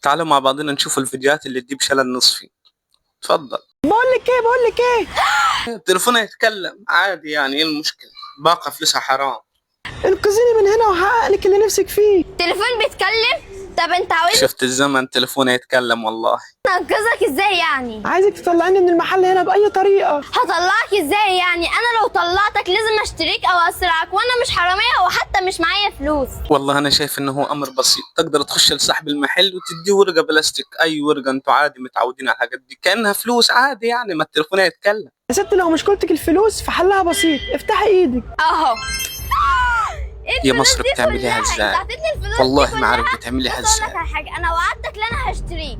تعالوا مع بعضنا نشوف الفيديوهات اللي تجيب شلل نصفي. تفضل. بقول لك ايه. تليفونها يتكلم عادي، يعني ايه المشكلة؟ باقة فلوسها حرام. انقذيني من هنا وهحقق لك اللي نفسك فيه. تليفون بيتكلم؟ طب انت عاوزني شفت الزمن تليفونها يتكلم والله. انقذك ازاي يعني؟ عايزك تطلعني من المحل هنا باي طريقه. هطلعك ازاي يعني؟ انا لو طلعتك لازم اشتريك او اسرعك، وانا مش حرامية وحتى مش معايا فلوس. والله انا شايف انه هو امر بسيط، تقدر تخش لصاحب المحل وتديه ورقة بلاستيك، اي ورقة، انتوا عادي متعودين على الحاجات دي كأنها فلوس عادي، يعني ما التليفون يتكلم. يا ست لو مشكلتك الفلوس فحلها بسيط، افتحي ايدك. اهو. يا الفلوس مصر دي بتعمليها كلها، ازاي؟ انت هتدي الفلوس والله دي ما عارف كلها؟ بتعمليها بص اقول ازاي. لك على حاجة، انا وعدتك ان انا هشتريك.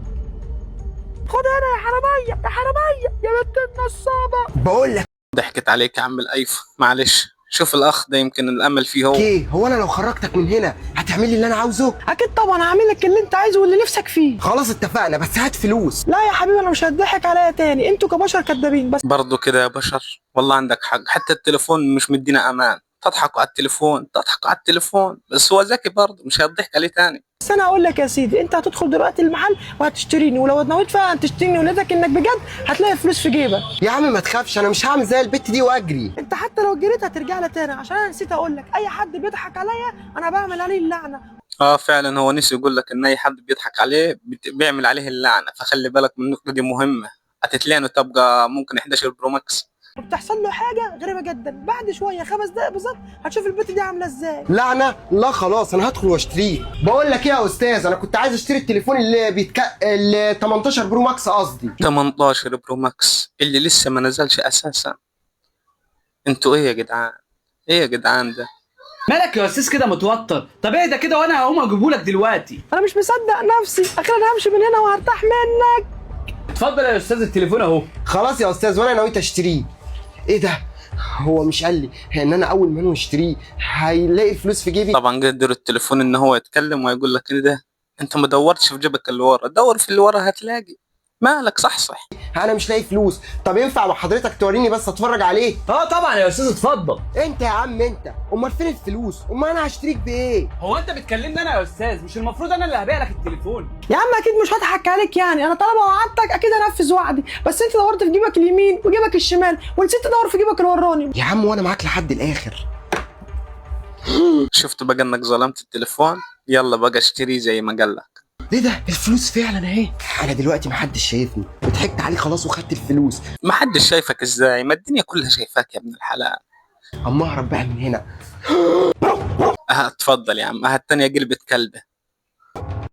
خد هنا يا حراميه يا حراميه يا بنت النصابه. بقول لك ضحكت عليك يا عم الايفون، معلش. شوف الاخ ده يمكن الامل فيه هو. ايه هو انا لو خرجتك من هنا هتعمل لي اللي انا عاوزه؟ اكيد طبعا هعمل لك اللي انت عايزه واللي نفسك فيه. خلاص اتفقنا، بس هات فلوس. لا يا حبيبي انا مش هتضحك عليا تاني، انتوا كبشر كدابين بس. برضو كده يا بشر، والله عندك حق، حتى التليفون مش مدينا امان. تضحكوا على التليفون، تضحكوا على التليفون، بس هو ذكي برضه مش هيضحك عليه تاني. بس انا هقول لك يا سيدي، انت هتدخل دلوقتي المحل وهتشتريني، ولو نويت فعلا تشتريني ونيتك انك بجد هتلاقي فلوس في جيبك. يا عم ما تخافش، انا مش هعمل زي البت دي واجري. انت حتى لو جريت هترجع لي تاني، عشان انا نسيت اقول لك اي حد بيضحك عليا انا بعمل عليه اللعنه. اه فعلا، هو نسي يقول لك ان اي حد بيضحك عليه بيعمل عليه اللعنه، فخلي بالك من النقطه دي مهمه. هتتلعنه تبقى ممكن 11 برو ماكس. وبتحصل له حاجه غريبه جدا، بعد شويه 5 دقايق بالظبط هتشوف البت دي عامله ازاي. لعنه؟ لا خلاص انا هدخل واشتريه. بقول لك ايه يا استاذ، انا كنت عايز اشتري التليفون اللي 18 برو ماكس قصدي. 18 برو ماكس اللي لسه ما نزلش اساسا. انتوا ايه يا جدعان؟ ايه يا جدعان ده؟ مالك يا استاذ كده متوتر؟ طب اهدى كده وانا هقوم اجيبهولك دلوقتي. انا مش مصدق نفسي، اخيرا همشي من هنا وهرتاح منك. اتفضل يا استاذ التليفون اهو. خلاص يا استاذ وانا نويت اشتريه. ايه ده؟ هو مش قال لي ان انا اول ما اشتريه هيلاقي الفلوس في جيبي؟ طبعا قدر التليفون ان هو يتكلم ويقول لك ايه ده؟ انت ما دورتش في جيبك اللي ورا، دور في اللي ورا هتلاقي. مالك صحصح. انا مش لاقي فلوس. طب ينفع مع حضرتك توريني بس اتفرج عليه؟ اه طبعا يا استاذ اتفضل. انت يا عم انت، امال فين الفلوس؟ امال انا هشتريك بايه؟ هو انت بتكلمني انا يا استاذ؟ مش المفروض انا اللي هبيع لك التليفون؟ يا عم اكيد مش هضحك عليك، يعني انا طالما وعدتك اكيد انفذ وعدي، بس انت دورت في جيبك اليمين وجيبك الشمال ونسيت تدور في جيبك الوراني. يا عم وانا معاك لحد الاخر. شفت بقى انك ظلمت التليفون؟ يلا بقى اشتري زي ما قالك. ايه ده؟ الفلوس فعلا اهي. انا دلوقتي محدش شايفني وضحكت عليه خلاص وخدت الفلوس. ما حدش شايفك ازاي؟ ما الدنيا كلها شايفاك يا ابن الحلال. اما اهرب بقى من هنا. اه اتفضل يا عم، اه التانية قلبت كلبة.